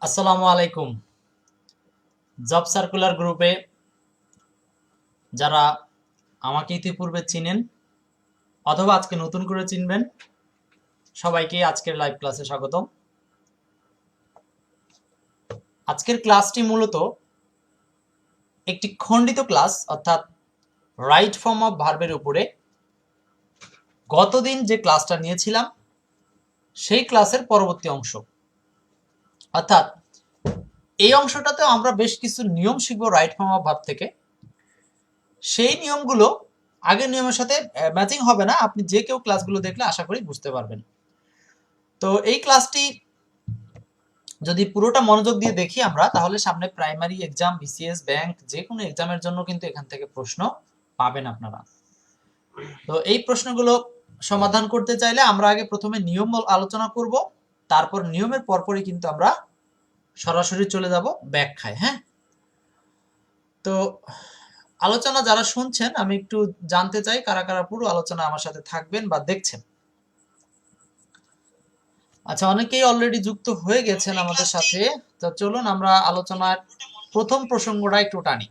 আসসালামু আলাইকুম। Job circular গ্রুপে যারা আমাকে ইতিপূর্বে চিনেন অথবা আজকে নতুন করে চিনবেন, সবাইকে আজকের লাইভ ক্লাসে স্বাগতম। আজকের ক্লাসটি মূলত একটি খণ্ডিত ক্লাস, অর্থাৎ রাইট ফর্ম অফ ভার্বের উপরে গতদিন যে ক্লাসটা নিয়েছিলাম সেই ক্লাসের পরবর্তী অংশ। অর্থাৎ এই অংশটাতেও আমরা বেশ কিছু নিয়ম শিখবো রাইট ফর্ম অফ ভার্ব থেকে। সেই নিয়মগুলো আগের নিয়মের সাথে ম্যাচিং হবে না, আপনি যে কেউ ক্লাসগুলো দেখলে আশা করি বুঝতে পারবেন। তো এই ক্লাসটি যদি পুরোটা মনোযোগ দিয়ে দেখি আমরা, তাহলে সামনে প্রাইমারি এক্সাম, বিসিএস, ব্যাংক, যে কোনো এক্সামের জন্য কিন্তু এখান থেকে প্রশ্ন পাবেন আপনারা। তো এই প্রশ্নগুলো সমাধান করতে চাইলে আমরা আগে প্রথমে নিয়ম আলোচনা করব, তারপর নিয়মের পরপরই কিন্তু আমরা সরাসরি চলে যাব ব্যাখ্যায়। হ্যাঁ, তো আলোচনা যারা শুনছেন আমি একটু জানতে চাই কারা কারা পুরো আলোচনা আমার সাথে থাকবেন বা দেখছেন। আচ্ছা, অনেকেই অলরেডি যুক্ত হয়ে গেছেন আমাদের সাথে। তো চলুন আমরা আলোচনার প্রথম প্রসঙ্গটা একটু টানি।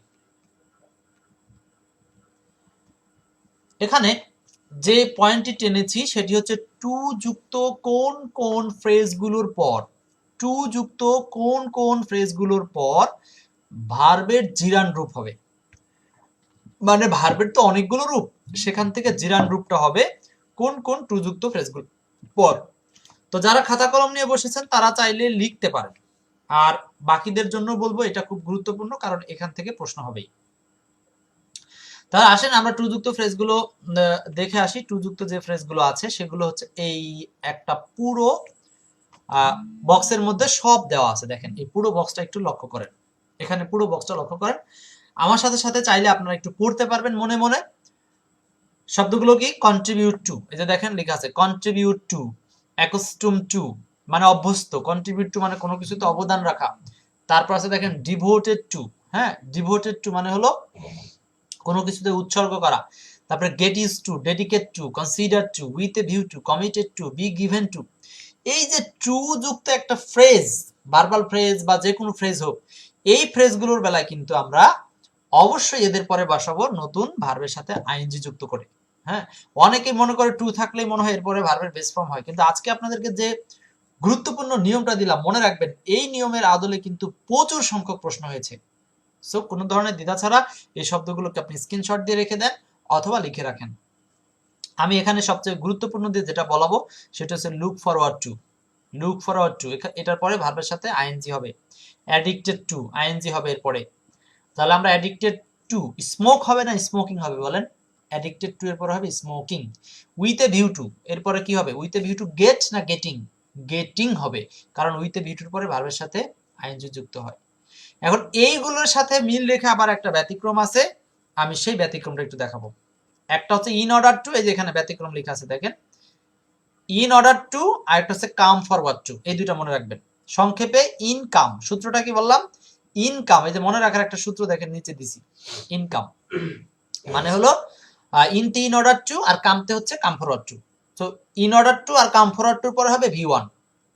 এখানে যে পয়েন্টটি টেনেছি সেটি হচ্ছে টু যুক্ত কোন কোন ফ্রেজগুলোর পর, টু যুক্ত কোন কোন ফ্রেজগুলোর পর ভার্বের জিরান রূপ হবে। মানে ভার্বের তো অনেকগুলো রূপ, সেখান থেকে জিরান রূপটা হবে কোন কোন টু যুক্ত ফ্রেজগুলোর পর। তো যারা খাতা কলম নিয়ে বসেছেন তারা চাইলে লিখতে পারেন, আর বাকিদের জন্য বলবো এটা খুব গুরুত্বপূর্ণ, কারণ এখান থেকে প্রশ্ন হবেই। তাহলে আসেন আমরা টু যুক্ত ফ্রেজগুলো দেখে আসি। টু যুক্ত যে ফ্রেজগুলো আছে সেগুলো হচ্ছে এই একটা পুরো বক্সের মধ্যে সব দেওয়া আছে। দেখেন এই পুরো বক্সটা একটু লক্ষ্য করেন, এখানে পুরো বক্সটা লক্ষ্য করেন। আমার সাথে সাথে চাইলে আপনারা একটু পড়তে পারবেন মনে মনে। শব্দগুলো কি? কন্ট্রিবিউট টু, এই যে দেখেন লেখা আছে কন্ট্রিবিউট টু, অ্যাকুস্টুম টু মানে অভ্যস্ত, কন্ট্রিবিউট টু মানে কোনো কিছুতে অবদান রাখা। তারপর আছে দেখেন ডিভোটেড টু, হ্যাঁ ডিভোটেড টু মানে হলো কোনো কিছুতে উৎসর্গ করা। তারপরে get use to, dedicate to, consider to, with a view to, committed to, be given to. এই যে টু যুক্ত একটা ফ্রেজ, ভার্বাল ফ্রেজ বা যে কোনো ফ্রেজ হোক, এই ফ্রেজগুলোর বেলায় কিন্তু আমরা অবশ্যই এদের পরে বসাবো নতুন ভার্বের সাথে আইএনজি যুক্ত করে। হ্যাঁ, অনেকে মনে করে টু থাকলেই মনে হয় এরপরে ভার্বের বেস ফর্ম হয়, কিন্তু আজকে আপনাদেরকে যে গুরুত্বপূর্ণ নিয়মটা দিলাম মনে রাখবেন, এই নিয়মের আদলে কিন্তু প্রচুর সংখ্যক প্রশ্ন হয়েছে। সো কোনো ধরনের দ্বিধা ছাড়া এই শব্দগুলোকে আপনি স্ক্রিনশট দিয়ে রেখে দেন অথবা লিখে রাখেন। আমি এখানে সবচেয়ে গুরুত্বপূর্ণ দিয়ে যেটা বলাবো সেটা হচ্ছে look forward two. Look forward two, এটার পরে ভার্বের সাথে আইএনজি হবে। অ্যাডিক্টেড টু, আইএনজি হবে এরপরে। তাহলে আমরা অ্যাডিক্টেড টু, স্মোক হবে না স্মোকিং হবে বলেন? অ্যাডিক্টেড টু এর পরে হবে smoking. With a view two এর পরে কি হবে? With a view to get না গেটিং? গেটিং হবে, কারণ উইথ এ ভিউ টুর পরে ভার্বের সাথে আইএনজি যুক্ত হয়। এখন এইগুলোর সাথে মিল রেখে আবার একটা ব্যতিক্রম আছে, আমি সেই ব্যতিক্রমটা একটু দেখাবো। একটা হচ্ছে ইন অর্ডার টু, এই যে এখানে ব্যতিক্রম লেখা আছে দেখেন, ইন অর্ডার টু, আর একটা হচ্ছে কাম ফরওয়ার্ড টু। এই দুইটা মনে রাখবেন। সংক্ষেপে ইনকাম, সূত্রটা কি বললাম? ইনকাম, এই যে মনে রাখার একটা সূত্র দেখেন নিচে দিছি, ইনকাম মানে হলো ইনতে ইন অর্ডার টু আর কামতে হচ্ছে come forward to. So in order to আর কাম ফরওয়ার্ড টুর পরে হবে ভি ওয়ান,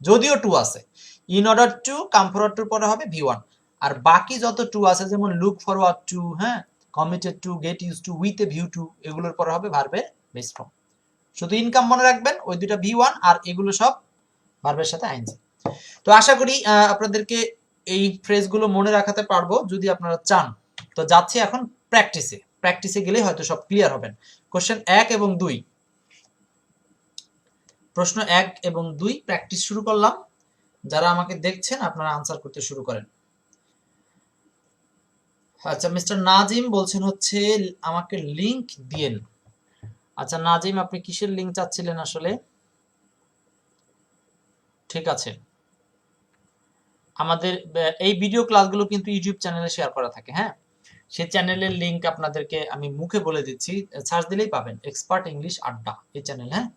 যদিও টু আছে। In order to come forward টুর পরে হবে ভি ওয়ান, আর বাকি যত টু আছে যেমন লুক ফরওয়ার্ড টু, হ্যাঁ, committed to, get use to, with a view to, এগুলোর পরে হবে ভার্বের বেস ফর্ম। শুধু ইনকাম মনে রাখবেন, ওই দুইটা ভি ওয়ান, আর এগুলো সব ভার্বের সাথে আইএনজি। তো আশা করি আপনাদেরকে এই ফ্রেজগুলো মনে রাখাতে পারবো যদি আপনারা চান। তো যাচ্ছি এখন প্র্যাকটিসে, প্র্যাকটিসে গেলেই হয়তো সব ক্লিয়ার হবেন। কোশ্চেন 1 এবং 2, প্রশ্ন 1 এবং 2 প্র্যাকটিস শুরু করলাম। যারা আমাকে দেখছেন আপনারা আনসার করতে শুরু করেন। আচ্ছা, মিস্টার নাজিম বলছেন হচ্ছে আমাকে লিংক দিয়েন। আচ্ছা নাজিম, আপনি কিসের লিংক চাচ্ছিলেন আসলে? ঠিক আছে, আমাদের এই ভিডিও ক্লাসগুলো কিন্তু ইউটিউব চ্যানেলে শেয়ার করা থাকে। হ্যাঁ, সেই চ্যানেলের লিংক আপনাদেরকে আমি মুখে বলে দিচ্ছি, সার্চ দিলেই পাবেন, এক্সপার্ট ইংলিশ আড্ডা এই চ্যানেল। হ্যাঁ,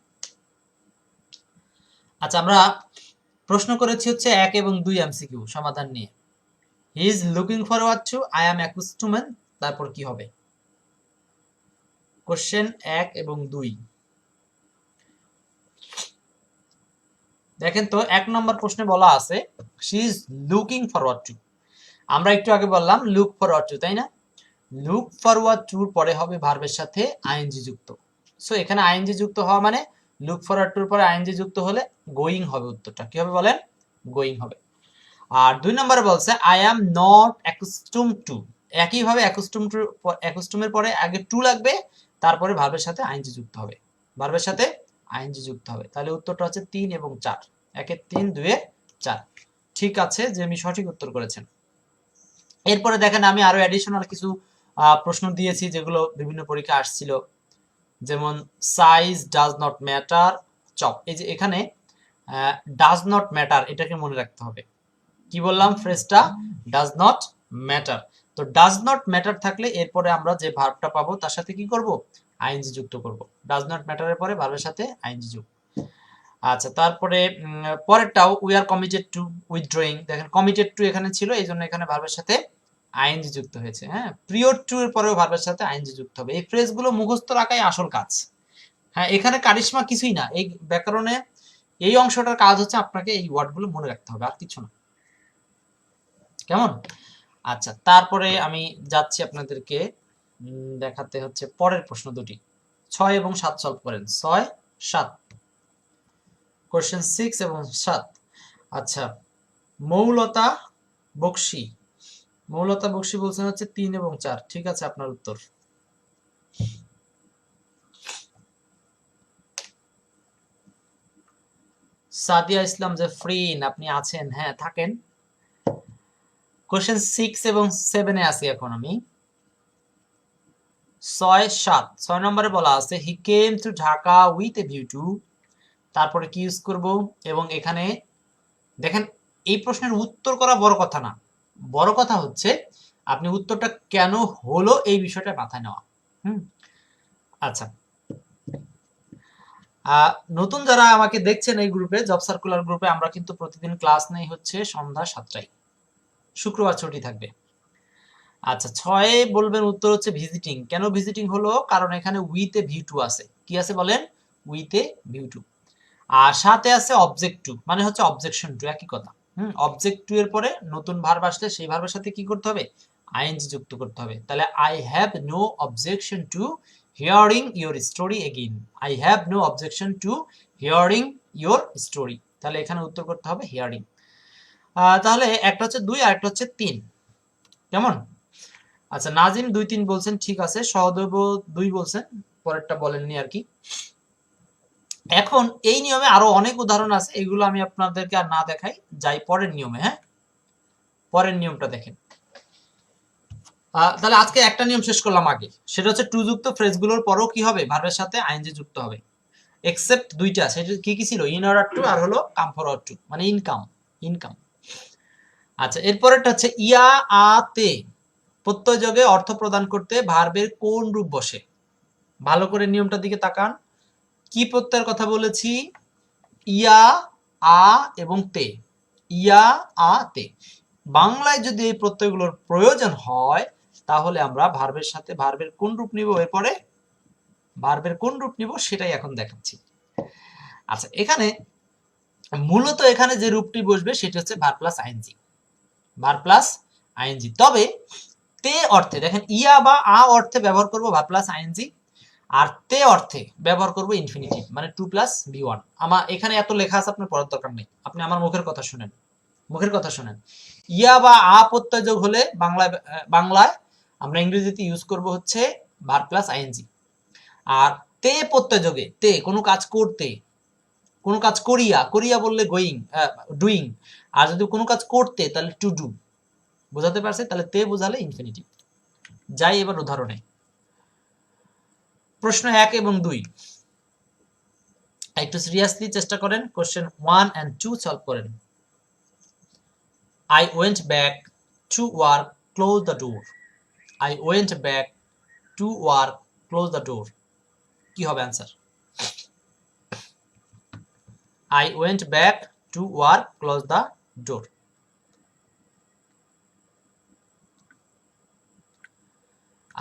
আচ্ছা আমরা প্রশ্ন করেছি হচ্ছে 1 এবং 2 এমসিকিউ সমাধান নিয়ে। He is looking forward to, I am accustomed, তারপর কি হবে? কোশ্চেন 1 এবং 2, দেখেন তো 1 নম্বর প্রশ্নে বলা আছে she is looking forward two. আমরা একটু আগে বললাম লুক ফরওয়ার্ড টু, তাই না? লুক ফরওয়ার্ড টুর পরে হবে ভার্বের সাথে আইএনজি যুক্ত। সো এখানে আইএনজি যুক্ত হওয়া মানে লুক ফরওয়ার্ড টুর পরে আইএনজি যুক্ত হলে গোয়িং হবে উত্তরটা। কি হবে বলেন? গোয়িং হবে। আর 2 নম্বরে বলছে আই অ্যাম নট অ্যাকুস্টুম টু। একইভাবে অ্যাকুস্টুমের পরে আগে টু লাগবে, তারপরে ভার্বের সাথে আইএনজি যুক্ত হবে। ভার্বের সাথে আইএনজি যুক্ত হবে। তাহলে উত্তরটা হচ্ছে 3 এবং 4। 1 এর 3, 2 এর 4। ঠিক আছে, যে আমি সঠিক উত্তর করেছেন। এরপরে দেখেন আমি আরো অ্যাডিশনাল কিছু প্রশ্ন দিয়েছি যেগুলো বিভিন্ন পরীক্ষা আসছিল। যেমন size does not matter chop. এই যে এখানে ডাজ নট ম্যাটার এটাকে মনে রাখতে হবে। কি বললাম? ফ্রেজটা ডাজ নট ম্যাটার। তো ডাজ নট ম্যাটার থাকলে এরপরে আমরা যে ভার্বটা পাবো তার সাথে কি করব? আইএনজি যুক্ত করব। ডাজ নট ম্যাটারের পরে ভার্বের সাথে আইএনজি যুক্ত। আচ্ছা, তারপরে পরেরটাও we are committed to withdrawing. দেখেন কমিটেড টু এখানে ছিল, এই জন্য এখানে ভার্বের সাথে আইএনজি যুক্ত হয়েছে। হ্যাঁ, পিরিয়ড টু এর পরেও ভার্বের সাথে আইএনজি যুক্ত হবে। এই ফ্রেজগুলো মুখস্থ রাখাই আসল কাজ। হ্যাঁ, এখানে কারিশমা কিছুই না। এই ব্যাকরণে এই অংশটার কাজ হচ্ছে আপনাকে এই ওয়ার্ডগুলো মনে রাখতে হবে, আর কিছু না। কেমন? আচ্ছা, তারপরে আমি যাচ্ছি আপনাদেরকে দেখাতে হচ্ছে পরের প্রশ্ন দুটি। 6 এবং 7 সলভ করেন। 6, 7, কোশ্চেন 6 এবং 7। আচ্ছা, মৌলতা বক্সি। মৌলতা বক্সি বলছেন হচ্ছে 3 এবং 4। ঠিক আছে, আপনার উত্তর। সাদিয়া ইসলাম যে ফ্রিন, আপনি আছেন? হ্যাঁ, থাকেন। কোশ্চেন 6 এবং 7 এ আছি এখন আমি। 6, 7। 6 নম্বরে বলা আছে he came to Dhaka with a view to. তারপরে কি ইউজ করব? এবং এখানে দেখেন এই প্রশ্নের উত্তর করা বড় কথা না, বড় কথা হচ্ছে আপনি উত্তরটা কেন হলো এই বিষয়টা মাথায় নেওয়া। আচ্ছা, নতুন যারা আমাকে দেখছেন এই গ্রুপে, জব সার্কুলার গ্রুপে, আমরা কিন্তু প্রতিদিন ক্লাস নেই হচ্ছে সন্ধ্যা 7টায়। শুক্রবার ছুটি থাকবে। আচ্ছা, 6 বলবেন উত্তর হচ্ছে ভিজিটিং। কেন ভিজিটিং হলো? কারণ এখানে উইথ এ ভিউ টু আছে। কি আছে বলেন? With a view to. আর সাথে আছে অবজেক্ট টু, মানে হচ্ছে অবজেকশন টু, একই কথা। অবজেক্ট টু এর পরে নতুন ভার্ব আসলে সেই ভার্বের সাথে কি করতে হবে? আইএনজি যুক্ত করতে হবে। তাহলে I have no objection to hearing your story again. I have no objection to hearing your story. তাহলে এখানে উত্তর করতে হবে হিয়ারিং। তাহলে একটা হচ্ছে 2 আর একটা হচ্ছে 3। কেমন? আচ্ছা, নাজিম 2, 3 বলছেন, ঠিক আছে। সহদেব 2 বলছেন, পরেরটা বলেননি আর কি। এখন এই নিয়মে আরো অনেক উদাহরণ আছে, এগুলো আমি আপনাদেরকে আর না দেখাই, যাই পরের নিয়মে। হ্যাঁ, পরের নিয়মটা দেখেন। তাহলে আজকে একটা নিয়ম শেষ করলাম আগে, সেটা হচ্ছে টু যুক্ত ফ্রেজগুলোর পরও কি হবে? ভার্বের সাথে আইএনজি যুক্ত হবে। এক্সেপ্ট দুইটা, সেটা কি কি ছিল? ইন অর্ডার টু আর হলো কাম ফরওয়ার্ড টু, মানে ইনকাম। ইনকাম। আচ্ছা, এরপরেরটা হচ্ছে ইয়া আতে প্রত্যয় যোগে অর্থ প্রদান করতে ভার্বের কোন রূপ বসে? ভালো করে নিয়মটার দিকে তাকান। কি প্রত্যয়ের কথা বলেছি? ইয়া, আ এবং তে। ইয়া, আ, তে। বাংলায় যদি এই প্রত্যয়গুলোর প্রয়োজন হয় তাহলে আমরা ভার্বের সাথে ভার্বের কোন রূপ নিব, এরপরে ভার্বের কোন রূপ নিব সেটাই এখন দেখাচ্ছি। আচ্ছা, এখানে মূলত এখানে যে রূপটি বসবে সেটা হচ্ছে verb plus ING. Verb plus ING. তবে তে অর্থে দেখেন ইয়া বা আ অর্থে ব্যবহার করব ভার্ব প্লাস আইএনজি, আর তে অর্থে ব্যবহার করব ইনফিনিটিভ, মানে 2 প্লাস ভি1। আমার এখানে এত লেখা আছে, আপনার পড়ার দরকার নেই, আপনি আমার মুখের কথা শুনেন। মুখের কথা শুনেন। ইয়া বা আ প্রত্যয় যোগ হলে বাংলায় আমরা ইংরেজিতে ইউজ করব হচ্ছে ভার্ব প্লাস আইএনজি। আর তে প্রত্যয় যোগে, তে কোনো কাজ করতে, কোনো কাজ করিয়া, করিয়া বললে গোয়িং, ডুইং। আর যদি কোনো কাজ করতে তাহলে টু ডু। বোঝাতে পারছে? তাহলে তে বোঝালে ইনফিনিটিভ। যাই এবার উদাহরণে। প্রশ্ন 1 এবং 2 একটু সিরিয়াসলি চেষ্টা করেন। কোশ্চেন 1 and 2 সলভ করেন। I went back to work, close the door. I went back to work, close the door. কি হবে answer? I went back to work, close the door.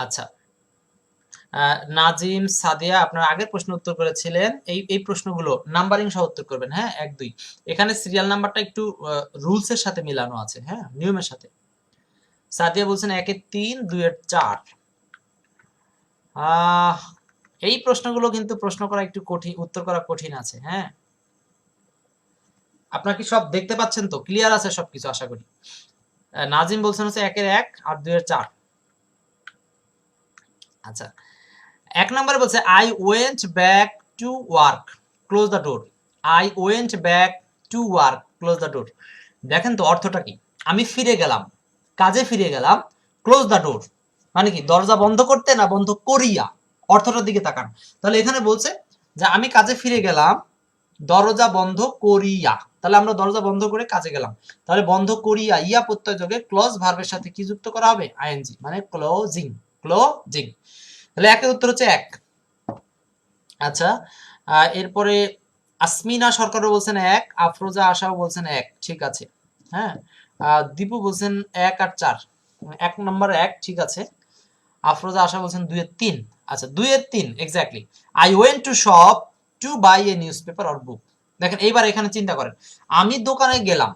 আচ্ছা, নাজিম, সাদিয়া আপনারা আগের প্রশ্ন উত্তর করেছিলেন। এই প্রশ্নগুলো নাম্বারিং সহ উত্তর করবেন। হ্যাঁ, 1 2 এখানে সিরিয়াল নাম্বারটা একটু রুলস এর সাথে মিলানো আছে, হ্যাঁ, নিয়মের সাথে। সাদিয়া বলছেন 1 এর 3, 2 এর 4। এই প্রশ্নগুলো কিন্তু প্রশ্ন করা একটু কঠিন, উত্তর করা কঠিন আছে। হ্যাঁ, আপনারা কি সব দেখতে পাচ্ছেন তো? ক্লিয়ার আছে সবকিছু আশা করি। নাজিম বলছেন হচ্ছে 1 এর 1 আর 2 এর 4। আচ্ছা, 1 নম্বরে বলছে I went back to work, close the door. I went back to work, close the door. দেখেন তো অর্থটা কি? আমি ফিরে গেলাম, কাজে ফিরে গেলাম, ক্লোজ দ্য ডোর মানে কি? দরজা বন্ধ করতে না বন্ধ করিয়া? অর্থটার দিকে তাকান। তাহলে এখানে বলছে যে আমি কাজে ফিরে গেলাম দরজা বন্ধ করিয়া। তাহলে আমরা দরজা বন্ধ করে কাজে গেলাম। তাহলে বন্ধ করিয়া ইয়া প্রত্যয় যোগে ক্লোজ ভার্বের সাথে কি যুক্ত করা হবে? আইএনজি, মানে ক্লোজিং, ক্লোজিং। তাহলে একের উত্তর হচ্ছে 1। আচ্ছা, এরপরে আসমিনা সরকারও বলছেন 1, আফরোজা আশাও বলছেন 1। ঠিক আছে, হ্যাঁ। দীপু বলছেন 1 আর 4, 1 নম্বর 1, ঠিক আছে। আফরোজা আশা বলছেন 2 এর 3। আচ্ছা, 2 এর 3 exactly. I went to shop to buy a newspaper or book. দেখেন এইবার এখানে চিন্তা করেন, আমি দোকানে গেলাম,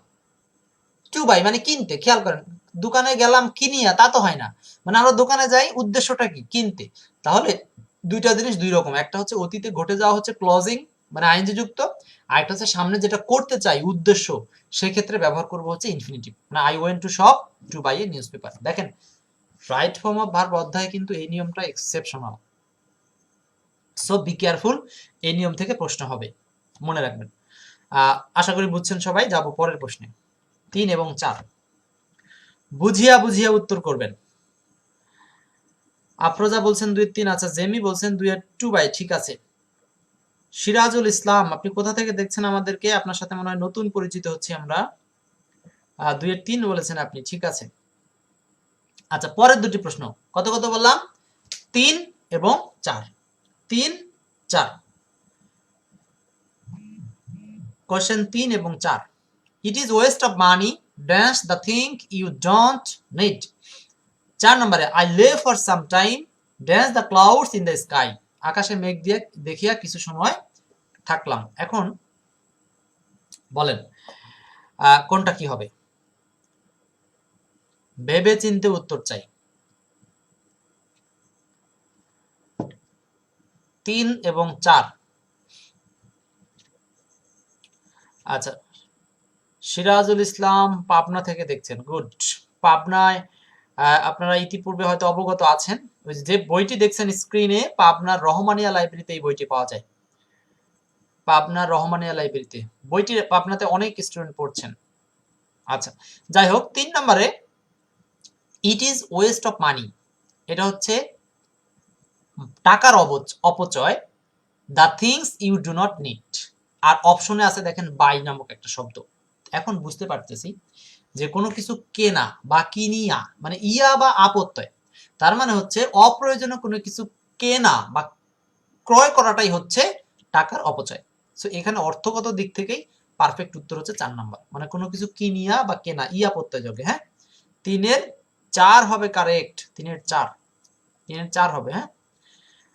টু বাই মানে কিনতে। খেয়াল করেন, দোকানে গেলাম কিনিয়া তা তো হয় না। মানে আমরা দোকানে যাই, উদ্দেশ্যটা কি? কিনতে। তাহলে দুইটা জিনিস দুই রকম। একটা হচ্ছে অতীতে ঘটে যাওয়া হচ্ছে ক্লজিং মানে আইনজি যুক্ত, আর একটা হচ্ছে সামনে যেটা করতে চাই উদ্দেশ্য, সেক্ষেত্রে ব্যবহার করবো হচ্ছে ইনফিনিটিভ, মানে I went to shop to buy a newspaper. দেখেন রাইট ফর্ম অফ ভার্ব অধ্যায়ে কিন্তু এই নিয়মটা এক্সেপশনাল। সো বি কেয়ারফুল, এই নিয়ম থেকে প্রশ্ন হবে, মনে রাখবেন। আশা করি বুঝছেন সবাই। যাব পরের প্রশ্নে। 3 এবং 4 বুঝিয়া বুঝিয়া উত্তর করবেন। আফরোজা বলছেন 2 এর 3। আচ্ছা, জেমি বলছেন 2 এর 2 বাই। ঠিক আছে। সিরাজুল ইসলাম, আপনি কোথা থেকে দেখছেন আমাদেরকে? আপনার সাথে মনে হয় নতুন পরিচিত হচ্ছি আমরা। 2 এর 3 বলেছেন আপনি। ঠিক আছে। আচ্ছা, পরের দুটি প্রশ্ন কত কত বললাম? 3 এবং 4। 3 4, কোশ্চেন 3 এবং 4। It is waste of money dash the thing you don't need. 4 নম্বরে I lay for some time dash the clouds in the sky. আকাশে মেঘ দিয়ে দেখিয়া কিছু সময় থাকলাম। এখন বলেন কোনটা কি হবে? ভেবে চিনতে উত্তর চাই। 3 এবং 4। আচ্ছা, সিরাজুল ইসলাম পাবনা থেকে দেখছেন, গুড। পাবনায় আপনারা ইতিপূর্বে হয়তো অবগত আছেন, ওই যে বইটি দেখছেন স্ক্রিনে, পাবনার রহমানিয়া লাইব্রেরিতে এই বইটি পাওয়া যায়। পাবনার রহমানিয়া লাইব্রেরিতে বইটি, পাবনাতে অনেক স্টুডেন্ট পড়ছেন। আচ্ছা, যাই হোক, 3 নম্বরে it is waste of money, এটা হচ্ছে টাকার অপচয়। The things you do not need. আর অপশনে আছে দেখেন বাই নামক একটা শব্দ। এখন বুঝতে পারতেছি যে কোনো কিছু কেনা বা কিনিয়া মানে ইয়া বা আপত্যয়, তার মানে হচ্ছে অপ্রয়োজনীয় কোনো কিছু কেনা বা ক্রয় করাটাই হচ্ছে টাকার অপচয়। সো এখানে অর্থগত দিক থেকেই পারফেক্ট উত্তর হচ্ছে 4 নাম্বার, মানে কোনো কিছু কিনিয়া বা কেনা ইয়া প্রত্যয় যোগে। হ্যাঁ, 3 এর 4 হবে কারেক্ট। 3 এর 4, 3 এর 4 হবে। হ্যাঁ,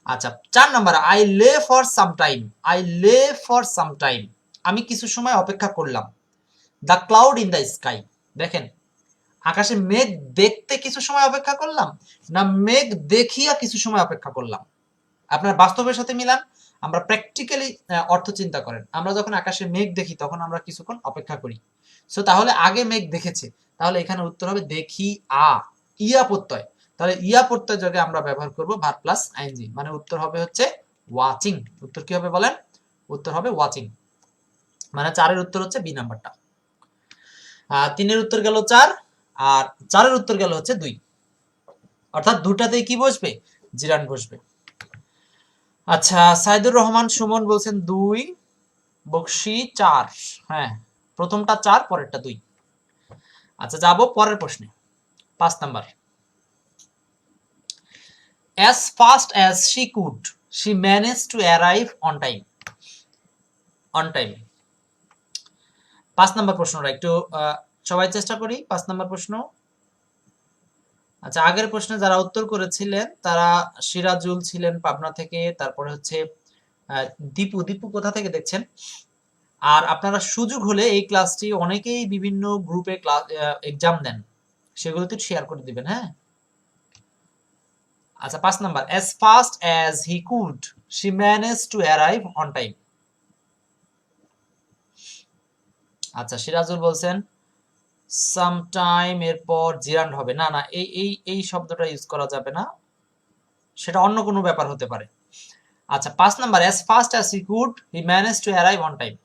আচ্ছা, 4 number I lay for some time. I lay for some time, আমি কিছু সময় অপেক্ষা করলাম। The cloud in the sky, দেখেন আকাশে মেঘ দেখতে কিছু সময় অপেক্ষা করলাম না মেঘ দেখিয়া কিছু সময় অপেক্ষা করলাম? আপনার বাস্তবের সাথে মিলান, আমরা প্র্যাকটিক্যালি অর্থ চিন্তা করেন। আমরা যখন আকাশে মেঘ দেখি তখন আমরা কিছুক্ষণ অপেক্ষা করি। সো তাহলে আগে মেঘ দেখেছে, তাহলে এখানে উত্তর হবে দেখি ইয়া প্রত্যয়। তাহলে ইয়া প্রত্যয় যোগে আমরা ব্যবহার করব ভার্ব প্লাস আইএনজি, মানে উত্তর হবে হচ্ছে ওয়াচিং। উত্তর কি হবে বলেন? উত্তর হবে ওয়াচিং, মানে 4 এর উত্তর হচ্ছে বি নাম্বারটা। 3 এর উত্তর গেল 4, আর 4 এর উত্তর গেল হচ্ছে 2, অর্থাৎ দুটাতেই কি বসবে? জিরান বসবে। আচ্ছা, সাইদুর রহমান সুমন বলছেন 2, বকশি 4। হ্যাঁ, প্রথমটা 4, পরেরটা 2। আচ্ছা, যাব পরের প্রশ্নে। 5 number. As fast as she could, she managed to arrive on time. On time. 5 number প্রশ্নটা একটু সবাই চেষ্টা করি। 5 নাম্বার প্রশ্ন, আচ্ছা, আগের প্রশ্নে যারা উত্তর করেছিলেন তারা সিরাজুল ছিলেন পাবনা থেকে, তারপরে হচ্ছে দীপু। দীপু কোথা থেকে দেখছেন? আর আপনারা সুযোগ হলে এই ক্লাসটি অনেকেই বিভিন্ন গ্রুপে ক্লাস এক্সাম দেন, সেগুলোতে শেয়ার করে দিবেন। হ্যাঁ, আচ্ছা 5 number, as fast as he could she managed to arrive on time। আচ্ছা, সিরাজুল বলছেন সামটাইম এরপর জিরান্ড হবে। না না, এই শব্দটা ইউজ করা যাবে না, সেটা অন্য কোনো ব্যাপার হতে পারে। আচ্ছা 5 number, as fast as he could he managed to arrive on time।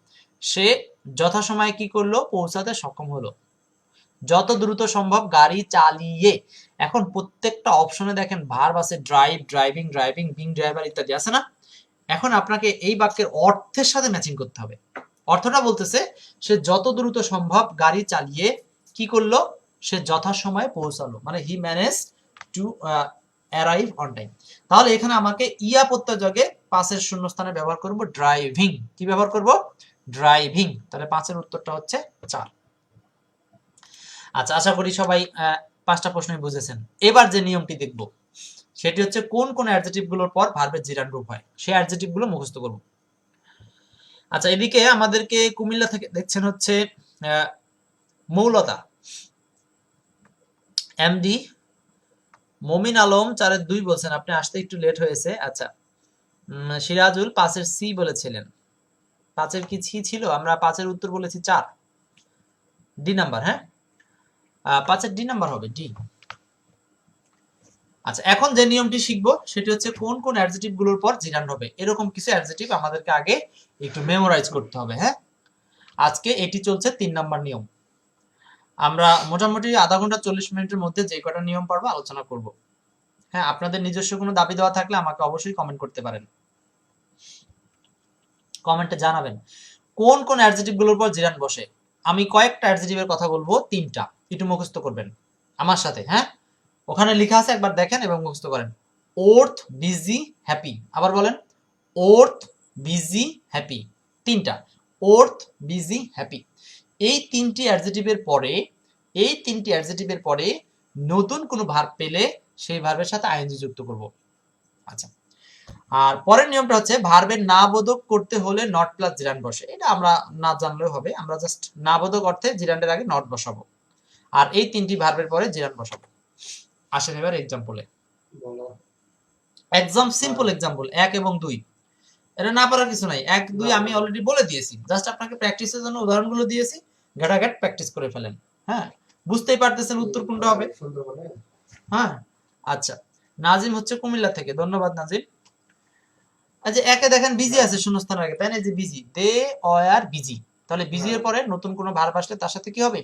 সে যথাসময়ে কি করলো? পৌঁছাতে সক্ষম হলো। যত দ্রুত সম্ভব গাড়ি চালিয়ে। এখন প্রত্যেকটা অপশনে দেখেন ভার্ব আছে, drive, driving, driving, being driver ইত্যাদি আছে না? এখন আপনাকে এই বাক্যের অর্থের সাথে ম্যাচিং করতে হবে। অর্থটা বলতেছে সে যত দ্রুত সম্ভব গাড়ি চালিয়ে কি করলো? সে যথাসময়ে পৌঁছালো, মানে হি manage to arrive on time. তাহলে এখানে আমাকে ইয়া প্রত্যয়যোগে পাঁচের শূন্যস্থানে ব্যবহার করব ড্রাইভিং। কি ব্যবহার করব? ড্রাইভিং। তাহলে পাঁচের উত্তরটা হচ্ছে 4। আচ্ছা, আশা করি সবাই 5টা প্রশ্নই বুঝেছেন। এবার যে নিয়মটি দেখব সেটি হচ্ছে কোন কোন অ্যাডজেক্টিভ গুলোর পর ভার্বের জিরান রূপ হয়, সেই অ্যাডজেক্টিভ গুলো মুখস্থ করব। আচ্ছা, এদিকে আমাদেরকে কুমিল্লা থেকে দেখছেন হচ্ছে মৌলতা, এমডি মমিন আলম 4-2 বলছেন, আপনি আসতে একটু লেট হয়েছে। আচ্ছা, সিরাজুল 5-এর সি বলেছিলেন। 5-এর কি সি ছিল? আমরা 5-এর উত্তর বলেছি 4, ডি নাম্বার। হ্যাঁ, 5-এর ডি নাম্বার হবে, ডি। আচ্ছা, এখন যে নিয়মটি শিখবো সেটি হচ্ছে কোন কোন অ্যাডজেক্টিভ গুলোর পর জিরান হবে। এরকম কিছু অ্যাডজেক্টিভ আমাদেরকে আগে একটু মেমোরাইজ করতে হবে। হ্যাঁ, আজকে এটি চলছে 3 নাম্বার নিয়ম। আমরা মোটামুটি আধা ঘন্টা 40 মিনিটের মধ্যে যে কটা নিয়ম পারবো আলোচনা করব। হ্যাঁ, আপনাদের নিজস্ব কোনো দাবি দেওয়া থাকলে আমাকে অবশ্যই কমেন্ট করতে পারেন, কমেন্টে জানাবেন কোন কোন অ্যাডজেক্টিভ গুলোর পর জিরান বসে। আমি কয়েকটা অ্যাডজেক্টিভের কথা বলবো, 3টা, একটু মুখস্থ করবেন আমার সাথে। হ্যাঁ, ওখানে লেখা আছে, একবার দেখেন এবং মুখস্থ করেন। Worth, busy, happy. আবার বলেন, ওর্থ, বিজি, হ্যাপি। 3টা, ওর্থ, বিজি, হ্যাপি। এই 3টি অ্যাডজেক্টিভের পরে নতুন কোনো ভার্ব পেলে সেই ভার্বের সাথে আইএনজি যুক্ত করব। আচ্ছা, আর পরের নিয়মটা হচ্ছে ভার্বের না বোধক করতে হলে নট প্লাস জিরান বসে। এটা আমরা না জানলেও হবে, আমরা জাস্ট না বোধক অর্থে জিরানের আগে নট বসাবো, আর এই 3টি ভার্বের পরে জিরান বসাবো। আসেন এবার এক্সাম্পলে। একদম সিম্পল এক্সাম্পল, 1 এবং 2। এটা না পারার কিছু নাই, 1 2 আমি অলরেডি বলে দিয়েছি, জাস্ট আপনাকে প্র্যাকটিসের জন্য উদাহরণগুলো দিয়েছি, ঘাটাঘাট প্র্যাকটিস করে ফেলেন। হ্যাঁ, বুঝতেই পারতেছেন উত্তর কোনটা হবে। হ্যাঁ, আচ্ছা, নাজিম হচ্ছে কুমিল্লা থেকে, ধন্যবাদ নাজিম। আচ্ছা, একে দেখেন বিজি আছে শূন্যস্থান আগে, তাই না? যে বিজি, দে আর বিজি। তাহলে বিজি এর পরে নতুন কোনো ভার্ব আসলে তার সাথে কি হবে?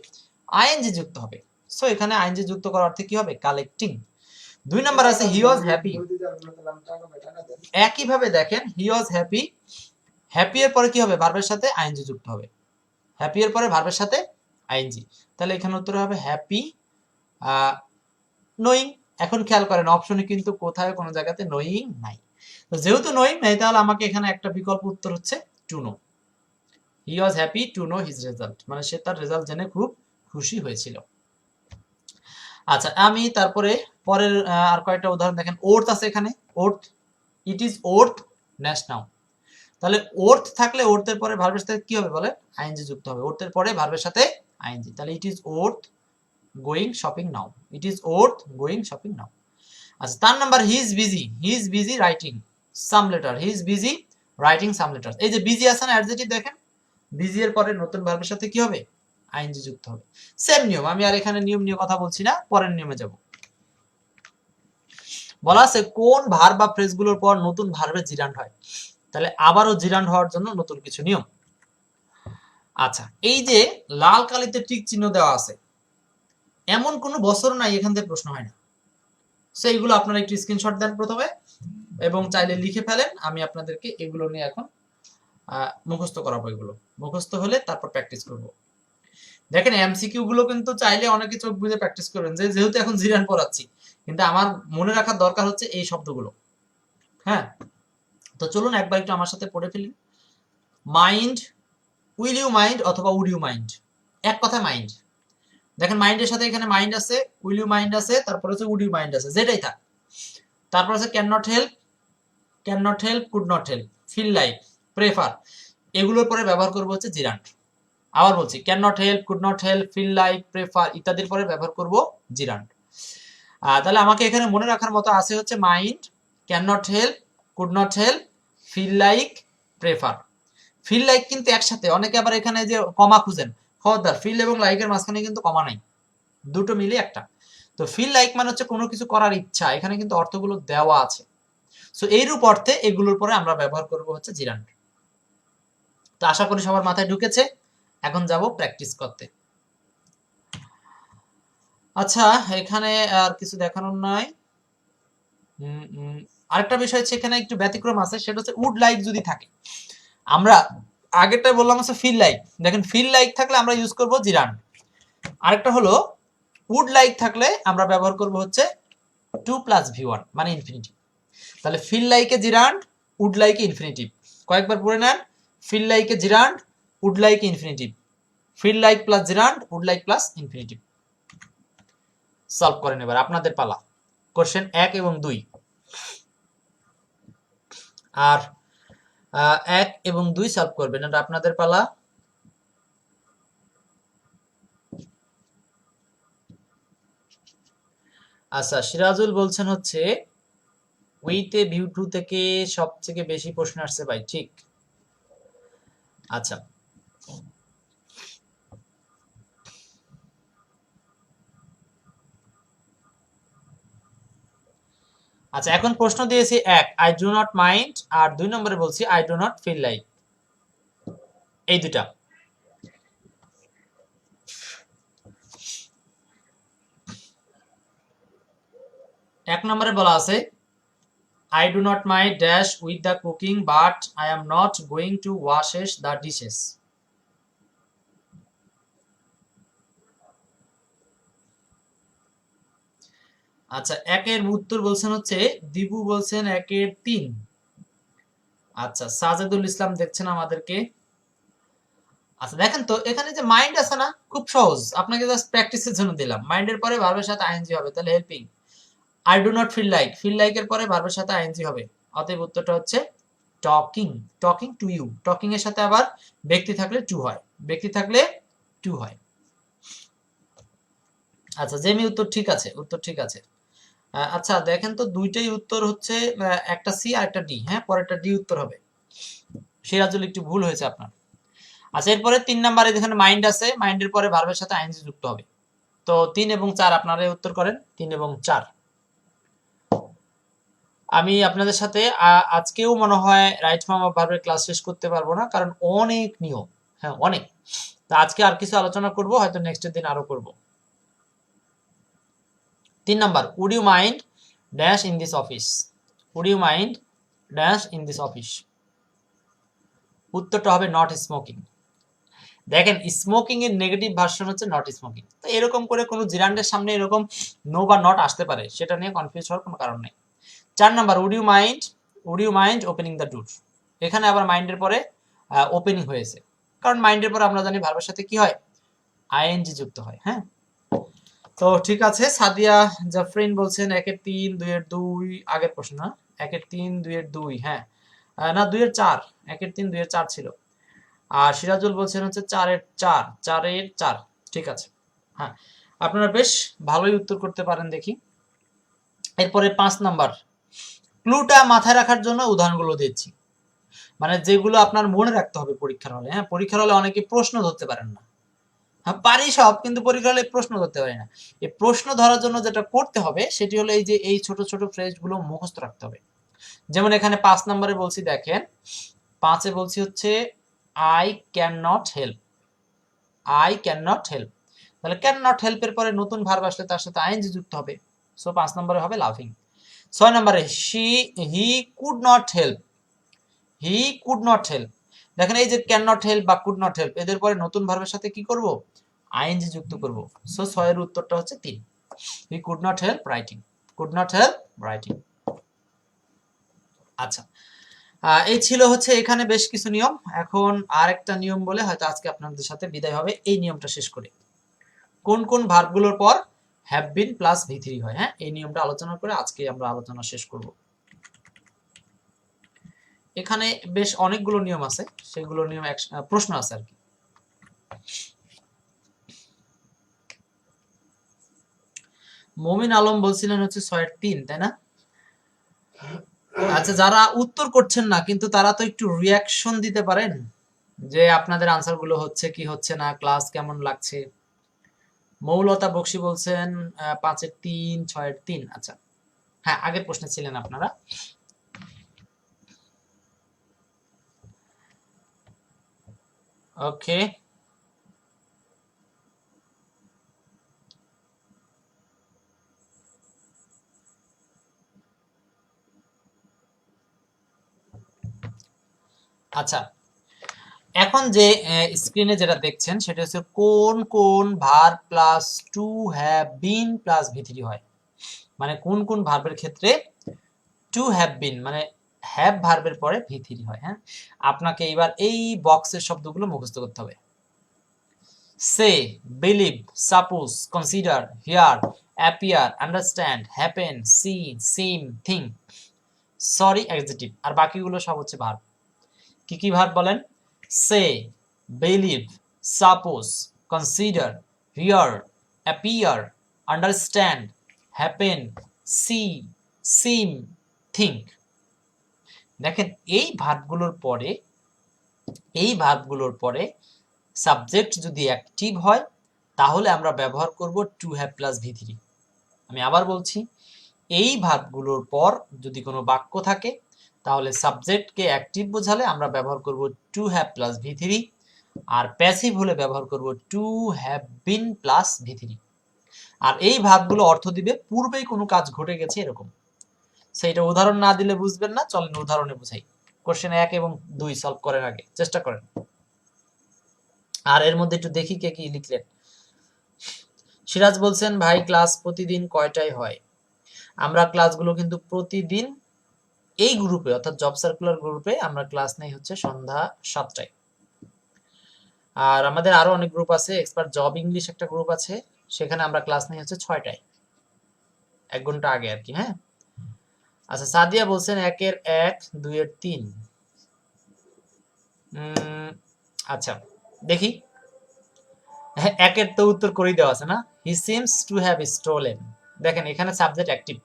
আইএনজি যুক্ত হবে। সো এখানে আইএনজি যুক্ত করার অর্থে কি হবে? কালেক্টিং। 2 নাম্বার আছে হি ওয়াজ হ্যাপি। একই ভাবে দেখেন হি ওয়াজ হ্যাপি, হ্যাপি এর পরে কি হবে? ভার্বের সাথে আইএনজি যুক্ত হবে। হ্যাপি এর পরে ভার্বের সাথে আইএনজি, তাহলে এখানে উত্তর হবে হ্যাপি নোয়িং। এখন খেয়াল করেন অপশনে কিন্তু কোথায় কোনো জায়গাতে নোয়িং নাই। তো যেহেতু নোয়িং নাই, তাহলে আমাকে এখানে একটা বিকল্প উত্তর হচ্ছে to know. He was happy to know his result, মানে সে তার রেজাল্ট জেনে খুব খুশি হয়েছিল। আচ্ছা, আমি তারপরে পরের আর কয়েকটা উদাহরণ দেখেন। ওর্থ আছে এখানে, worth, it is worth next now. তাহলে ওর্থ থাকলে ওর্থের পরে ভার্বের সাথে কি হবে বলে? আইএনজি যুক্ত হবে। ওর্থের পরে ভার্বের সাথে আইএনজি, তাহলে it is worth going shopping now. It is worth going shopping now. আচ্ছা, তার number he is busy writing some letter. He is busy writing some letter. এই যে বিজি আছে না অ্যাডজেক্টিভ, দেখেন বিজি এর পরে নতুন ভার্বের সাথে কি হবে? আইএনজি যুক্ত হবে। সেম নিয়ম, আমি আর এখানে নিয়ম নিয়ে কথা বলছি না, পরের নিয়মে যাব। বলা আছে কোন ভার্ব বা ফ্রেজগুলোর পর নতুন ভার্বের জিরান্ড হয়। তাহলে আবারও জিরান্ড হওয়ার জন্য নতুন কিছু নিয়ম। আচ্ছা, এই যে লাল কালিতে টিক চিহ্ন দেওয়া আছে, এমন কোনো বছর নাই এখান থেকে প্রশ্ন হয় না। সেইগুলো আপনারা একটু স্ক্রিনশট দেন প্রথমে এবং চাইলে লিখে ফেলেন। আমি আপনাদেরকে এগুলো নিয়ে এখন মুখস্থ করাবো। এগুলো মুখস্থ হলে তারপর প্র্যাকটিস করব। দেখেন এমসিকিউ গুলো কিন্তু চাইলে অনেকে চোখ বুঝে প্র্যাকটিস করবেন, যেহেতু এখন জিরান পড়াচ্ছি, কিন্তু আমার মনে রাখার দরকার হচ্ছে এই শব্দগুলো। হ্যাঁ, তো চলুন একবার একটু আমার সাথে পড়ে ফেলি। মাইন্ড, উইল ইউ মাইন্ড অথবা উড ইউ মাইন্ড, এক কথা মাইন্ড। দেখেন মাইন্ডের সাথে এখানে মাইন্ড আছে, উইল ইউ মাইন্ড আছে, তারপর হচ্ছে উড ইউ মাইন্ড আছে, যেটাই থাক। তারপর আছে can not help, could not help, feel like, prefer, এগুলোর পরে ব্যবহার করবো হচ্ছে জিরান্ড। আবার বলছি, can not help, could not help, feel like, prefer ইত্যাদির পরে ব্যবহার করব জিরান্ড। তাহলে আমাকে এখানে মনে রাখার মতো আছে হচ্ছে mind, can not help, could not help, feel like, prefer. Feel like কিন্তু একসাথে, অনেকে আবার এখানে যে কমা খুঁজেন, খবরদার, ফিল এবং লাইকের মাঝখানে কিন্তু কমা নাই, দুটো মিলে একটা। তো ফিল লাইক মানে হচ্ছে কোনো কিছু করার ইচ্ছা, এখানে কিন্তু অর্থগুলো দেওয়া আছে। সো এইরূপ অর্থে এগুলোর পরে আমরা ব্যবহার করব হচ্ছে জিরান্ড। তো আশা করি সবার মাথায় ঢুকেছে। এখন যাব প্র্যাকটিস করতে। আচ্ছা, এখানে আর কিছু দেখানোর নাই। আরেকটা বিষয় হচ্ছে এখানে একটু ব্যতিক্রম আছে, সেটা হচ্ছে উড লাইক যদি থাকে, আমরা আগেরটা বললাম হচ্ছে ফিল লাইক, দেখেন ফিল লাইক থাকলে আমরা ইউজ করব জিরান্ড। আরেকটা হলো উড লাইক থাকলে আমরা ব্যবহার করব হচ্ছে টু প্লাস ভি1 মানে ইনফিনিটিভ। তাহলে ফিল লাইকে জিরান্ড, উড লাইকে ইনফিনিটিভ। কয়েকবার পড়ে নেন, ফিল লাইকে জিরান্ড, উড লাইকে infinitive, feel like plus gerund, would like plus infinitive. Solve করেন এবার, আপনাদের পালা। কোশ্চেন 1 এবং 2 আর 1 এবং 2 সলভ করবেন, এটা আপনাদের পালা। আচ্ছা, সিরাজুল বলছেন হচ্ছে উইথ এ ভিউ টু থেকে সবথেকে বেশি প্রশ্ন আসছে ভাই, ঠিক। আচ্ছা, আচ্ছা এখন প্রশ্ন দিয়েছি 1 আই ডু নট মাইন্ড, আর 2 নম্বরে বলছি I do not feel like, এই দুটা। এক নম্বরে বলা আছে I do not mind dash with the cooking, but I am not going to wash the dishes. আচ্ছা, একের উত্তর বলছেন হচ্ছে দিবু বলছেন 1-এর 3। আচ্ছা, সাজেদুল ইসলাম দেখছেন আমাদেরকে। আচ্ছা দেখেন তো এখানে যে মাইন্ড আছে না, খুব সহজ, আপনাকে জাস্ট প্র্যাকটিসের জন্য দিলাম। মাইন্ডের পরে ভার্বের সাথে আইএনজি হবে, তাহলে helping. I do not feel like, feel লাইকের পরে ভার্বের সাথে আইএনজি হবে, অতএব উত্তরটা হচ্ছে talking, talking to you. Talking এর সাথে আবার ব্যক্তি থাকলে টু হয়, ব্যক্তি থাকলে টু হয়। আচ্ছা, জেমি উত্তর ঠিক আছে, উত্তর ঠিক আছে। আচ্ছা দেখেন তো দুইটাই উত্তর হচ্ছে, একটা সি আর একটা ডি, হ্যাঁ পরেরটা ডি উত্তর হবে। সিরাজুল একটু ভুল হয়েছে আপনার। আচ্ছা, এরপরে 3 নম্বরে যেখানে মাইন্ড আছে, মাইন্ডের পরে ভার্বের সাথে আইএনজি যুক্ত হবে। তো 3 এবং 4 আপনারা উত্তর করেন, 3 এবং 4। আমি আপনাদের সাথে আজকেও মনে হয় রাইট ফর্ম অফ ভার্বের ক্লাস শেষ করতে পারবো না, কারণ অনেক নিয়ম, হ্যাঁ অনেক। তো আজকে আর কিছু আলোচনা করব, হয়তো নেক্সটের দিন আরো করব। 3 number, would you mind dash in this office, would you mind dash in this office, উত্তরটা হবে নট স্মোকিং। দেখেন স্মোকিং এর নেগেটিভ ভার্সন হচ্ছে নট স্মোকিং, তো এরকম করে কোনো জিরান্ডের সামনে এরকম নো বা নট আসতে পারে, সেটা নিয়ে কনফিউজ হওয়ার কোনো কারণ নেই। 4 number, would you mind opening the door, এখানে আবার মাইন্ডের পরে ওপেনিং হয়েছে, কারণ মাইন্ডের পরে আমরা জানি ভার্বের সাথে কি হয়, আইএনজি যুক্ত হয়। হ্যাঁ, তো ঠিক আছে। সাদিয়া জাফরিন বলছেন 1-এর 3, 2-এর 2, আগের প্রশ্ন না, 1-এর 3, 2-এর 2, হ্যাঁ না 2-এর 4, 1-এর 3, 2-এর 4 ছিল। আর সিরাজুল বলছেন হচ্ছে 4-এর 4, 4-এর 4, ঠিক আছে। হ্যাঁ, আপনারা বেশ ভালোই উত্তর করতে পারেন দেখি। এরপরে 5 নাম্বার, ক্লুটা মাথায় রাখার জন্য উদাহরণগুলো দিচ্ছি, মানে যেগুলো আপনার মনে রাখতে হবে পরীক্ষার হলে। হ্যাঁ, পরীক্ষার হলে অনেকে প্রশ্ন ধরতে পারেন না, হ্যাঁ পারি সব, কিন্তু পরীক্ষা হলে প্রশ্ন ধরতে পারি না। এই প্রশ্ন ধরার জন্য যেটা করতে হবে সেটি হলো এই যে এই ছোট ছোট ফ্রেজগুলো মুখস্থ রাখতে হবে। যেমন এখানে 5 নম্বরে বলছি, দেখেন 5-এ বলছি হচ্ছে I can not help, I can not help, তাহলে ক্যান নট হেল্প এর পরে নতুন ভার্ব আসলে তার সাথে আইএনজি যুক্ত হবে, সো 5 নম্বরে হবে লাভিং। 6 নম্বরে he could not help, he could not help, দেখেন এই যে ক্যান নট হেল্প বা কুড নট হেল্প এদের পরে নতুন ভার্বের সাথে কি করব, আইএনজি যুক্ত করব, সো 6 এর উত্তরটা হচ্ছে 3, he could not help writing, could not help writing. আচ্ছা, এই ছিল হচ্ছে এখানে বেশ কিছু নিয়ম। এখন আরেকটা নিয়ম বলে হয়তো আজকে আপনাদের সাথে বিদায় হবে, এই নিয়মটা শেষ করি। কোন কোন ভার্বগুলোর পর have been plus V three হয়। হ্যাঁ, এই নিয়মটা আলোচনা করে আজকে আমরা আলোচনা শেষ করব। এখানে বেশ অনেকগুলো নিয়ম আছে, সেগুলো নিয়ম প্রশ্ন আছে আর কি। মমিন আলম বলছিলেন হচ্ছে 6-3, তাই না? আচ্ছা, যারা উত্তর করছেন না কিন্তু তারা তো একটু রিয়াকশন দিতে পারেন যে আপনাদের আনসার গুলো হচ্ছে কি হচ্ছে না, ক্লাস কেমন লাগছে। মৌলতা বক্সি বলছেন 5-3, 6-3। আচ্ছা, হ্যাঁ, আগের প্রশ্নে ছিলেন আপনারা। ওকে, আচ্ছা, এখন যে স্ক্রিনে যেটা দেখছেন সেটা হচ্ছে কোন কোন verb plus two have been plus V three হয়। মানে কোন কোন ভার্বের ক্ষেত্রে টু হ্যাভ বিন মানে হ্যাভ ভার্বের পরে ভি থ্রি হয়। হ্যাঁ, আপনাকে এবার এই বক্সের শব্দগুলো মুখস্থ করতে হবে। Say, believe, suppose, consider, hear, appear, understand, happen, see, seem, think, sorry, adjective. আর বাকিগুলো সব হচ্ছে ভার্ব। কি কি ভার্ব বলেন? Say, believe, suppose, consider, hear, appear, understand, happen, see, seem, think. দেখেন, এই ভার্বগুলোর পরে সাবজেক্ট যদি অ্যাক্টিভ হয় তাহলে আমরা ব্যবহার করব to have plus V three. আমি আবার বলছি, এই ভার্বগুলোর পর যদি কোনো বাক্য থাকে তাহলে সাবজেক্টকে অ্যাক্টিভ বোঝালে আমরা ব্যবহার করব to have plus V three, আর প্যাসিভ হলে ব্যবহার করব to have been plus V three. আর এই ভার্বগুলো অর্থ দিবে পূর্বেই কোনো কাজ ঘটে গেছে এরকম। সেইটা উদাহরণ না দিলে বুঝবেন না, চলেন উদাহরণে বুঝাই। কোশ্চেন 1 এবং 2 সলভ করার আগে চেষ্টা করেন। আর এর মধ্যে একটু দেখি কে কি লিখলেন। সিরাজ বলছেন, ভাই ক্লাস প্রতিদিন কয়টায় হয়? আমরা ক্লাসগুলো কিন্তু প্রতিদিন এই গ্রুপে অর্থাৎ জব সার্কুলার গ্রুপে আমরা ক্লাস নেই হচ্ছে সন্ধ্যা 7টায়। আর আমাদের আরো অনেক গ্রুপ আছে, এক্সপার্ট জব ইংলিশ একটা গ্রুপ আছে, সেখানে আমরা ক্লাস নেই হচ্ছে 6টায়, 1 ঘন্টা আগে আর কি। হ্যাঁ, আচ্ছা, সাদিয়া বলছেন 1-এর 1, 2-এর 3। আচ্ছা, দেখি। 1-এর তো উত্তর করেই দেওয়া আছে না, he seems to have stolen. দেখেন, এখানে সাবজেক্ট অ্যাক্টিভ,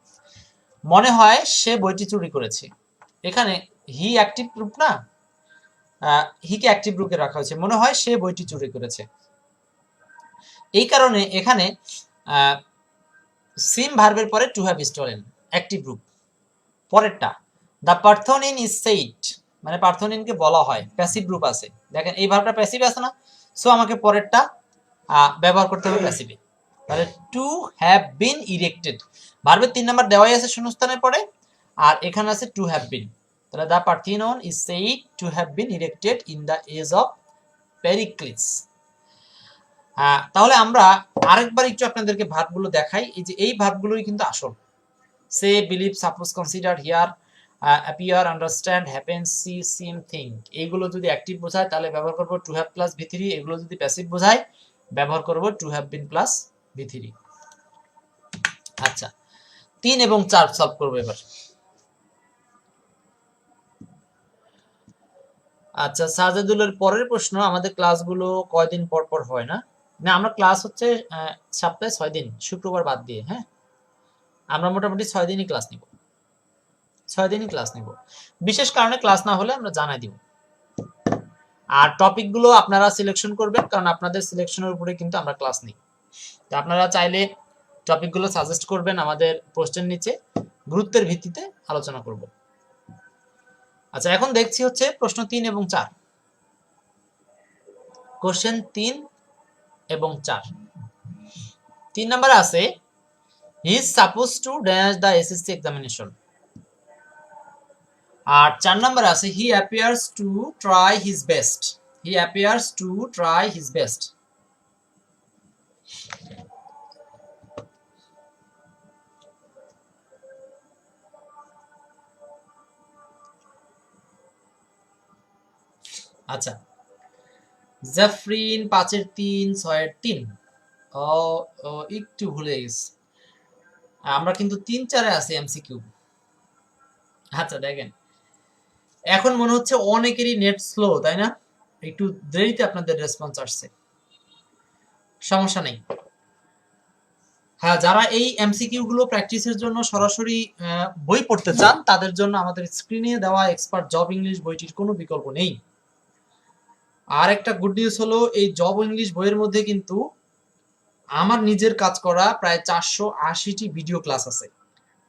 মনে হয় সে বইটি চুরি করেছে। এখানে হি অ্যাক্টিভ গ্রুপ না, হিকে অ্যাক্টিভ গ্রুপে রাখা হয়েছে, মনে হয় সে বইটি চুরি করেছে। এই কারণে এখানে সিম ভার্বের পরে to have stolen active group. পরেরটা, দ্য পার্থনিন ইজ সেইড, মানে পার্থনিনকে বলা হয়, প্যাসিভ গ্রুপ আছে। দেখেন, এই ভার্বটা প্যাসিভ আছে না, সো আমাকে পরেরটা ব্যবহার করতে হবে প্যাসিভে। তাহলে টু হ্যাভ বিন ইরেক্টেড, ভার্বের 3 নাম্বার দেওয়াই আছে শূন্যস্থানের পরে, আর এখানে আছে টু হ্যাভ বিন। তাহলে the Parthenon is said to have been erected in the age of Pericles. তাহলে আমরা আরেকবার একটু আপনাদেরকে ভার্বগুলো দেখাই। এই যে এই ভার্বগুলোই কিন্তু আসল। Say, believe, suppose, consider, hear, appear, understand, happen, see, seem, think. এইগুলো যদি অ্যাক্টিভ বোঝায় তাহলে ব্যবহার করবো to have plus V three. এগুলো যদি প্যাসিভ বোঝায় ব্যবহার করবো to have been plus V three. আচ্ছা, 3 এবং 4 সলভ করবো এবার। আচ্ছা, সাজেদুলের পরের প্রশ্ন, আমাদের ক্লাসগুলো কয়দিন পর পর হয় না? না, আমরা ক্লাস হচ্ছে সপ্তাহে 6 দিন, শুক্রবার বাদ দিয়ে। হ্যাঁ, আমরা মোটামুটি 6 দিনই ক্লাস নিব, 6 দিনই ক্লাস নিব। বিশেষ কারণে ক্লাস না হলে আমরা জানাই দিব। আর টপিকগুলো আপনারা সিলেকশন করবেন, কারণ আপনাদের সিলেকশনের উপরে কিন্তু আমরা ক্লাস নিই। তো আপনারা চাইলে টপিকগুলো সাজেস্ট করবেন আমাদের পোস্টের নিচে, গুরুত্বের ভিত্তিতে আলোচনা করব। আচ্ছা, এখন দেখছি হচ্ছে প্রশ্ন 3 এবং 4। কোশ্চেন 3 এবং 4। 3 নম্বরে আছে, he is suppose to dash the SSC examination. আর 4 নম্বরে আছে, he appears to try his best. He appears to try his best. আচ্ছা, জাফরিন 5-এর 3, 6-এর 3। ও ও, একটু ভুলে গেছি, আমরা কিন্তু 3-4-এ আছি এমসিকিউ। আচ্ছা দেখেন, এখন মনে হচ্ছে অনেকেরই নেট স্লো, তাই না? একটু দেরিতে আপনাদের রেসপন্স আসছে, সমস্যা নেই। হ্যাঁ, যারা এই এমসিকিউ গুলো প্র্যাকটিসের জন্য সরাসরি বই পড়তে চান, তাদের জন্য আমাদের স্ক্রিনে দেওয়া এক্সপার্ট জব ইংলিশ বইটির কোনো বিকল্প নেই। আর একটা গুড নিউজ হলো, এই জব ইংলিশ বইয়ের মধ্যে কিন্তু আমার নিজের কাজ করা প্রায় 480টি ভিডিও ক্লাস আছে।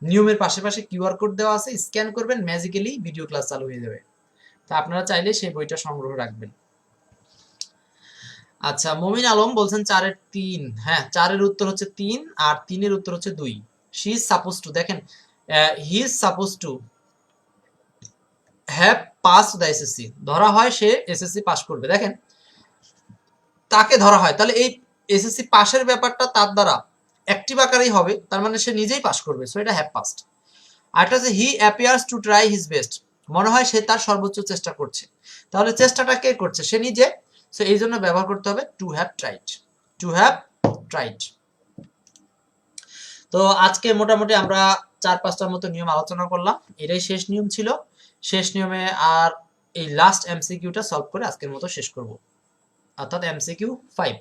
নিয়মের পাশে পাশে কিউআর কোড দেওয়া আছে, স্ক্যান করবেন, ম্যাজিক্যালি ভিডিও ক্লাস চালু হয়ে যাবে। তা আপনারা চাইলে সেই বইটা সংগ্রহ রাখবেন। আচ্ছা, মমিন আলম বলছেন 4-এর 3। হ্যাঁ, 4-এর উত্তর হচ্ছে 3 আর 3-এর উত্তর হচ্ছে 2। শি ইজ সাপোজ টু, দেখেন হি is suppose to have pass the SSC, ধরা হয় সে এসএসসি পাস করবে। দেখেন, তাকে ধরা হয়, তাহলে এই এসএসসি পাশের ব্যাপারটা তার দ্বারা অ্যাক্টিভ আকারেই হবে, তার মানে সে নিজেই পাস করবে, সো এটা হ্যাভ পাস্ট। আরেকটা হচ্ছে he appears to try his best, মনে হয় সে তার সর্বোচ্চ চেষ্টা করছে, তাহলে চেষ্টাটা কে করছে? সে নিজে, সো এই জন্য ব্যবহার করতে হবে to have tried, to have tried. তো আজকে মোটামুটি আমরা 4-5টার মতো নিয়ম আলোচনা করলাম, এটাই শেষ নিয়ম ছিল। শেষ নিয়মে আর এই লাস্ট এমসিকিউটা সলভ করে আজকের মতো শেষ করব, অর্থাৎ MCQ 5।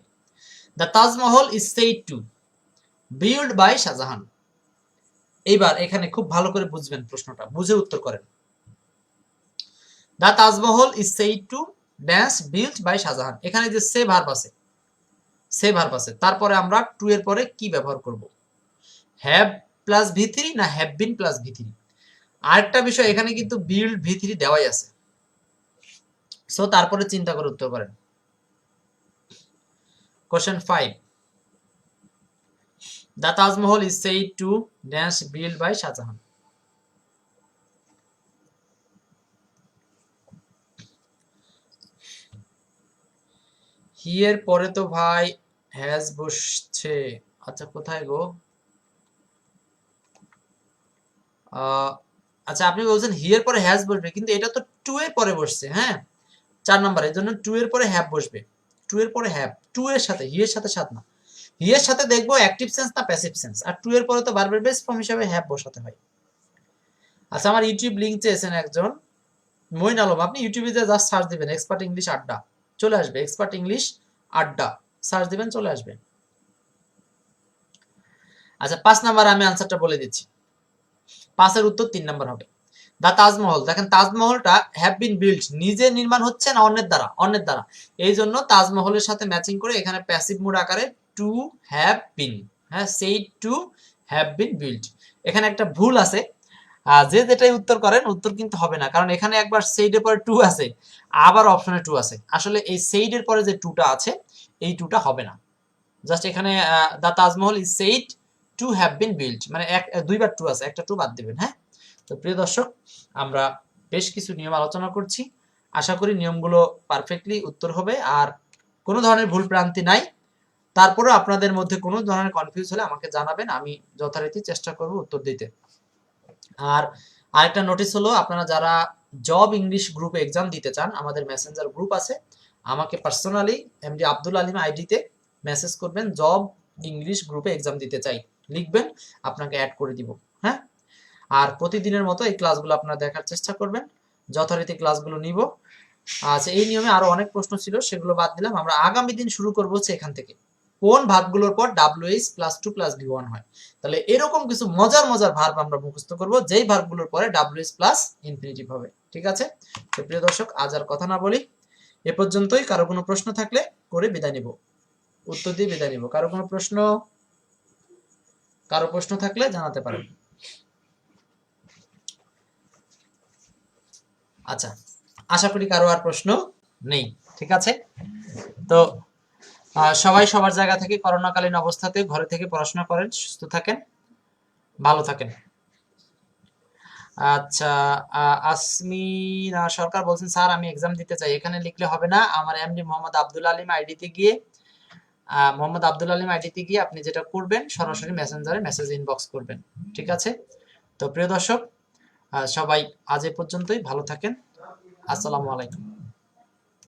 The Taj Mahal is said to build by Shah Jahan. এইবার এখানে খুব ভালো করে বুঝবেন, প্রশ্নটা বুঝে উত্তর করেন। The Taj Mahal is said to dash build by Shah Jahan, এখানে যে সে ভার্ব আছে, সে ভার্ব আছে, তারপরে আমরা টু এর পরে কি ব্যবহার করব? হ্যাভ প্লাস ভি3 না হ্যাভ বিন প্লাস ভি3? আরেকটা বিষয়, এখানে কিন্তু বিল্ড ভি3 দেওয়াই আছে, সো তারপরে চিন্তা করে উত্তর করেন। Question 5, the Taj Mahal is said to dash build by Shah Jahan. হি এর পরে তো ভাই হ্যাজ বসছে, আচ্ছা কোথায় গো? আচ্ছা, আপনি বলছেন হি এর পরে হ্যাজ বসবে, কিন্তু এটা তো টু এর পরে বসছে। হ্যাঁ, 4 নাম্বার, এর জন্য টু এর পরে হ্যাভ বসবে, টু এর পরে হ্যাভ, টু এর সাথে, হি এর সাথে সাথ না। হি এর সাথে দেখবো অ্যাক্টিভ সেন্স না প্যাসিভ সেন্স, আর টু এর পরে তো ভার্বের বেস ফর্ম হিসেবে হ্যাভ বসাতে হয়। আচ্ছা, আমার ইউটিউব লিংক চেয়েছেন একজন, মইন আলম, আপনি ইউটিউবে জাস্ট সার্চ দিবেন এক্সপার্ট ইংলিশ আড্ডা, চলে আসবে, এক্সপার্ট ইংলিশ আড্ডা সার্চ দিবেন, চলে আসবে। আচ্ছা, 5 নাম্বার আমি আনসারটা বলে দিচ্ছি, 5-এর উত্তর 3 নাম্বার হবে। দা তাজমহল, দেখেন তাজমহলটা হ্যাভ বিন বিল্ড, নিজে নির্মাণ হচ্ছে না অন্যের দ্বারা? অন্যের দ্বারা। এই জন্য তাজমহলের সাথে ম্যাচিং করে এখানে প্যাসিভ মুড আকারে টু হ্যাভ বিন, হ্যাঁ, said to have been build. এখানে একটা ভুল আছে, যে যেটাই উত্তর করেন উত্তর কিন্তু হবে না, কারণ এখানে একবার সেইডের পরে টু আছে, আবার অপশনে টু আছে। আসলে এই সেইডের পরে যে টুটা আছে, এই টুটা হবে না। জাস্ট এখানে the Taj Mahal is said to have been build, মানে দুইবার টু আছে, একটা টু বাদ দিবেন। হ্যাঁ, তো প্রিয় দর্শক, আমরা বেশ কিছু নিয়ম আলোচনা করছি, আশা করি নিয়মগুলো পারফেক্টলি উত্তর হবে আর কোনো ধরনের ভুল ভ্রান্তি নাই। তারপরে আপনাদের মধ্যে কোনো ধরনের কনফিউজ হলে আমাকে জানাবেন, আমি যথারীতি চেষ্টা করব উত্তর দিতে। আর আরেকটা নোটিস হলো, আপনারা যারা জব ইংলিশ গ্রুপে এক্সাম দিতে চান, আমাদের মেসেঞ্জার গ্রুপ আছে, আমাকে পার্সোনালি এমডি আব্দুল আলিম আইডিতে মেসেজ করবেন, জব ইংলিশ গ্রুপে এক্সাম দিতে চাই লিখবেন, আপনাকে অ্যাড করে দিব। হ্যাঁ, আর প্রতিদিনের মতো এই ক্লাসগুলো আপনারা দেখার চেষ্টা করবেন, যথারীতি ক্লাসগুলো নিব। আচ্ছা, এই নিয়মে আরো অনেক প্রশ্ন ছিল, সেগুলো বাদ দিলাম। আমরা আগামী দিন শুরু করবো হচ্ছে এখান থেকে, কোন ভার্বগুলোর পর WH +2 + V1 হয়। তাহলে এরকম কিছু মজার মজার ভার্ব আমরা মুখস্থ করব, যেই ভার্বগুলোর পরে WH প্লাস ইনফিনিটিভ হবে। ঠিক আছে, তো প্রিয় দর্শক, আজ আর কথা না বলি, এ পর্যন্তই। কারো কোনো প্রশ্ন থাকলে করে বিদায় নিব, উত্তর দিয়ে বিদায় নিব। কারো কোনো প্রশ্ন, কারো প্রশ্ন থাকলে জানাতে পারেন। আচ্ছা, আশা করি কারো আর প্রশ্ন নেই। ঠিক আছে, তো সবাই সবার জায়গা থেকে করোনাকালীন অবস্থাতে ঘরে থেকে পড়াশোনা করেন, সুস্থ থাকেন, ভালো থাকেন। আচ্ছা, আসমিনা সরকার বলছেন, স্যার আমি এক্সাম দিতে চাই, এখানে লিখলে হবে না, আমার এমডি মোহাম্মদ আব্দুল আলিম আইডিতে গিয়ে, আপনি যেটা করবেন, সরাসরি মেসেঞ্জারে মেসেজ ইনবক্স করবেন। ঠিক আছে, তো প্রিয় দর্শক, সবাই আজ এ পর্যন্তই, ভালো থাকেন, আসসালামু আলাইকুম।